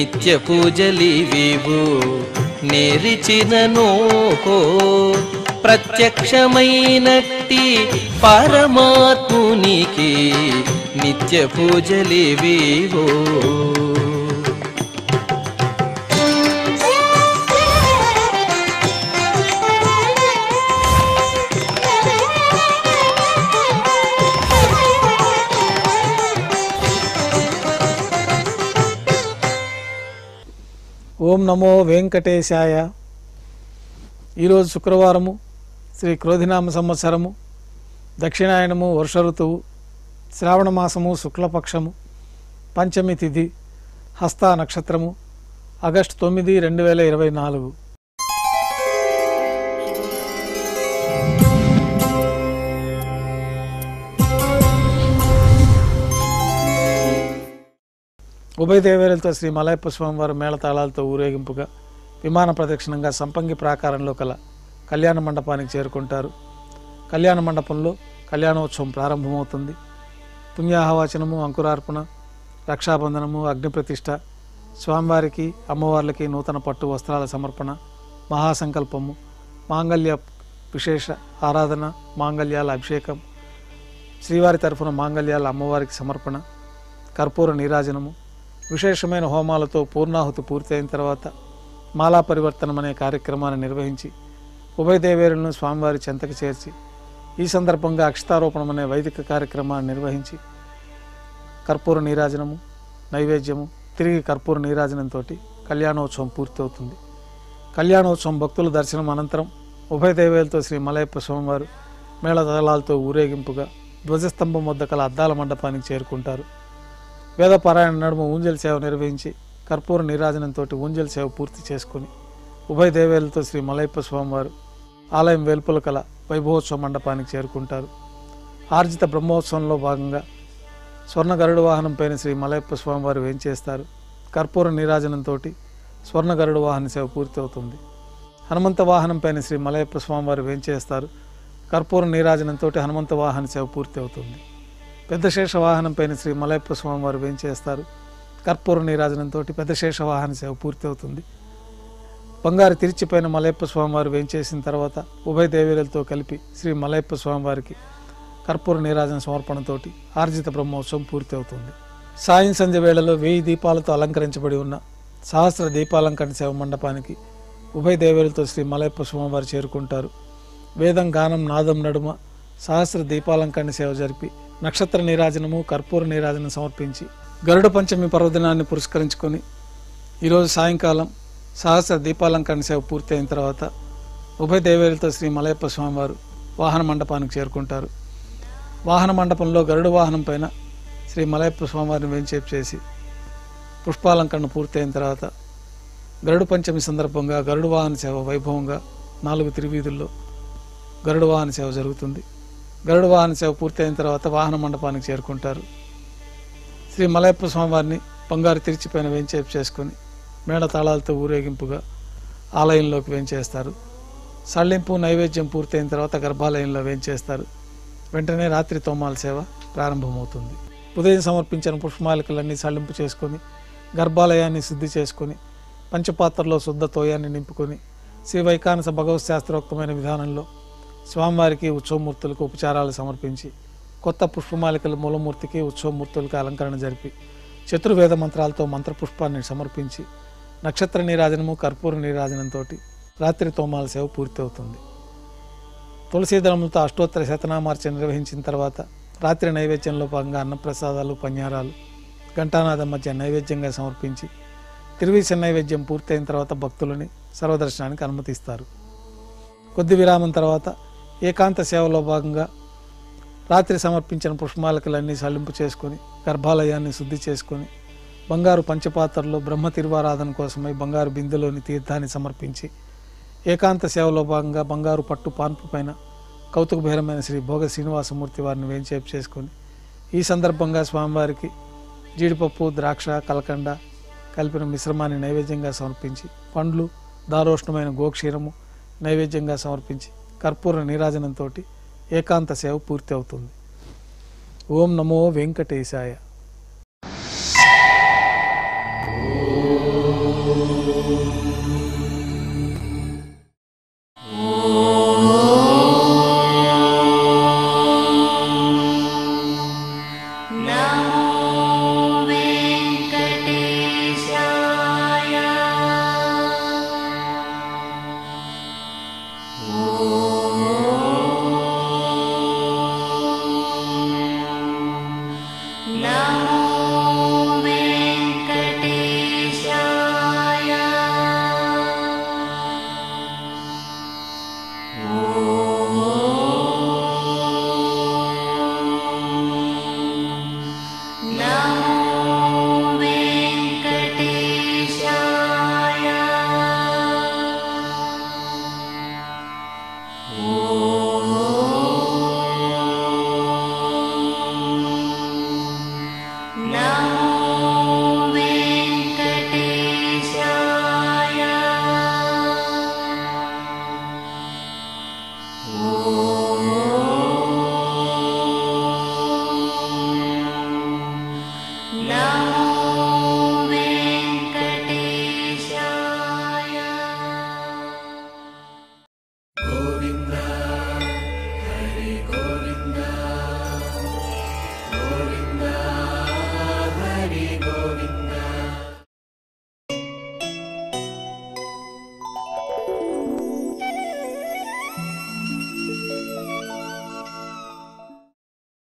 నిత్య పూజలివివు నేరిచిననో ప్రత్యక్షమైనట్టి పరమాత్మునికి నిత్య పూజలివివో. ఓం నమో వెంకటేశాయ. ఈరోజు శుక్రవారము, శ్రీ క్రోధినామ సంవత్సరము, దక్షిణాయనము, వర్ష ఋతువు, శ్రావణ మాసము, శుక్లపక్షము, పంచమి తిథి, హస్త నక్షత్రము, ఆగస్టు 9, 2024. ఉభయ దేవేరులతో శ్రీ మలయప్ప స్వామివారు మేళతాళాలతో ఊరేగింపుగా విమాన ప్రదక్షిణంగా సంపంగి ప్రాకారంలో కల కళ్యాణ మండపానికి చేరుకుంటారు. కళ్యాణ మండపంలో కళ్యాణోత్సవం ప్రారంభమవుతుంది. పుణ్యాహవాచనము, అంకురార్పణ, రక్షాబంధనము, అగ్నిప్రతిష్ఠ, స్వామివారికి అమ్మవార్లకి నూతన పట్టు వస్త్రాల సమర్పణ, మహాసంకల్పము, మాంగళ్య విశేష ఆరాధన, మాంగళ్యాల అభిషేకం, శ్రీవారి తరఫున మాంగళ్యాల అమ్మవారికి సమర్పణ, కర్పూర నీరాజనము, విశేషమైన హోమాలతో పూర్ణాహుతి పూర్తయిన తర్వాత మాలా పరివర్తనం అనే కార్యక్రమాన్ని నిర్వహించి ఉభయ దేవేరులను స్వామివారి చెంతకు చేర్చి ఈ సందర్భంగా అక్షతారోపణం అనే వైదిక కార్యక్రమాన్ని నిర్వహించి కర్పూర నీరాజనము, నైవేద్యము, తిరిగి కర్పూర నీరాజనంతో కళ్యాణోత్సవం పూర్తవుతుంది. కళ్యాణోత్సవం భక్తుల దర్శనం అనంతరం ఉభయ దేవేరులతో శ్రీ మలయప్ప స్వామివారు మేళతాళాలతో ఊరేగింపుగా ధ్వజస్తంభం వద్ద కల అద్దాల మండపానికి చేరుకుంటారు. వేదపారాయణ నడుమ ఊంజల్ సేవ నిర్వహించి కర్పూర నీరాజనంతో ఊంజల్ సేవ పూర్తి చేసుకుని ఉభయ దేవేరులతో శ్రీ మలయప్ప స్వామివారు ఆలయం వెలుపల కల వైభవోత్సవ మండపానికి చేరుకుంటారు. ఆర్జిత బ్రహ్మోత్సవంలో భాగంగా స్వర్ణ గరుడ వాహనం పైన శ్రీ మలయప్ప స్వామివారు వేంచేస్తారు. కర్పూర నీరాజనంతో స్వర్ణ గరుడ వాహన సేవ పూర్తి అవుతుంది. హనుమంత వాహనం పైన శ్రీ మలయప్ప స్వామివారు వేంచేస్తారు. కర్పూర నీరాజనంతో హనుమంత వాహన సేవ పూర్తి అవుతుంది. పెద్ద శేష వాహనం పైన శ్రీ మలయప్ప స్వామివారు వేంచేస్తారు. కర్పూర నీరాజనంతో పెద్ద శేష వాహన సేవ పూర్తి అవుతుంది. బంగారు తిరిచిపైన మలయప్ప స్వామివారు వేంచేసిన తర్వాత ఉభయ దేవేరులతో కలిపి శ్రీ మలయప్ప స్వామివారికి కర్పూర నీరాజన సమర్పణతోటి ఆర్జిత బ్రహ్మోత్సవం పూర్తి అవుతుంది. సాయం సంధ్య వేళలో 1000 దీపాలతో అలంకరించబడి ఉన్న సహస్ర దీపాలంకరణ సేవ మండపానికి ఉభయ దేవేరులతో శ్రీ మలయప్ప స్వామివారు చేరుకుంటారు. వేదం, గానం, నాదం నడుమ సహస్ర దీపాలంకరణ సేవ జరిపి నక్షత్ర నీరాజనము, కర్పూర నీరాజనం సమర్పించి గరుడ పంచమి పర్వదినాన్ని పురస్కరించుకొని ఈరోజు సాయంకాలం సహస్ర దీపాలంకరణ సేవ పూర్తి అయిన తర్వాత ఉభయ దేవేరులతో శ్రీ మలయప్ప స్వామివారు వాహన మండపానికి చేరుకుంటారు. వాహన మండపంలో గరుడ వాహనం పైన శ్రీ మలయప్ప స్వామివారిని వేంచేపు చేసి పుష్పాలంకరణ పూర్తయిన తర్వాత గరుడ పంచమి సందర్భంగా గరుడ వాహన సేవ వైభవంగా 4 తిరువీధుల్లో గరుడ వాహన సేవ జరుగుతుంది. గరుడ వాహన సేవ పూర్తయిన తర్వాత వాహన మండపానికి చేరుకుంటారు. శ్రీ మలయప్ప స్వామివారిని బంగారు తిరిచిపైన వేంచేపు చేసుకొని మేళతాళాలతో ఊరేగింపుగా ఆలయంలోకి వేంచేస్తారు. సళ్ళింపు, నైవేద్యం పూర్తయిన తర్వాత గర్భాలయంలో వేంచేస్తారు. వెంటనే రాత్రి తోమాల సేవ ప్రారంభమవుతుంది. ఉదయం సమర్పించిన పుష్పమాలికలన్నీ సళ్ళింపు చేసుకొని గర్భాలయాన్ని శుద్ధి చేసుకొని పంచపాత్రలో శుద్ధ తోయాన్ని నింపుకొని శ్రీ వైకానస భగవత్ శాస్త్రోక్తమైన విధానంలో స్వామివారికి ఉత్సవమూర్తులకు ఉపచారాలు సమర్పించి కొత్త పుష్పమాలికల మూలమూర్తికి ఉత్సవమూర్తులకు అలంకరణ జరిపి చతుర్వేద మంత్రాలతో మంత్రపుష్పాన్ని సమర్పించి నక్షత్ర నీరాజనము, కర్పూర నీరాజనంతో రాత్రి తోమాల సేవ పూర్తి అవుతుంది. తులసీదళములతో అష్టోత్తర శతనామార్చన నిర్వహించిన తర్వాత రాత్రి నైవేద్యంలో భాగంగా అన్నప్రసాదాలు, పన్యారాలు ఘంటానాదం మధ్య నైవేద్యంగా సమర్పించి తిరువీస నైవేద్యం పూర్తయిన తర్వాత భక్తులని సర్వదర్శనానికి అనుమతిస్తారు. కొద్ది విరామం తర్వాత ఏకాంత సేవలో భాగంగా రాత్రి సమర్పించిన పుష్పమాలికలన్నీ సళ్ళింపు చేసుకొని గర్భాలయాన్ని శుద్ధి చేసుకొని బంగారు పంచపాత్రలో బ్రహ్మ తిరువారాధన కోసమై బంగారు బిందెలోని తీర్థాన్ని సమర్పించి ఏకాంత సేవలో భాగంగా బంగారు పట్టు పాన్పు పైన కౌతుకభైరమైన శ్రీ భోగ శ్రీనివాసమూర్తి వారిని వేంచేపు చేసుకొని ఈ సందర్భంగా స్వామివారికి జీడిపప్పు, ద్రాక్ష, కలకండ కలిపిన మిశ్రమాన్ని నైవేద్యంగా సమర్పించి పండ్లు, దారోష్ణమైన గోక్షీరము నైవేద్యంగా సమర్పించి కర్పూర నీరాజనంతో ఏకాంత సేవ పూర్తి అవుతుంది. ఓం నమో వెంకటేశాయ. Oh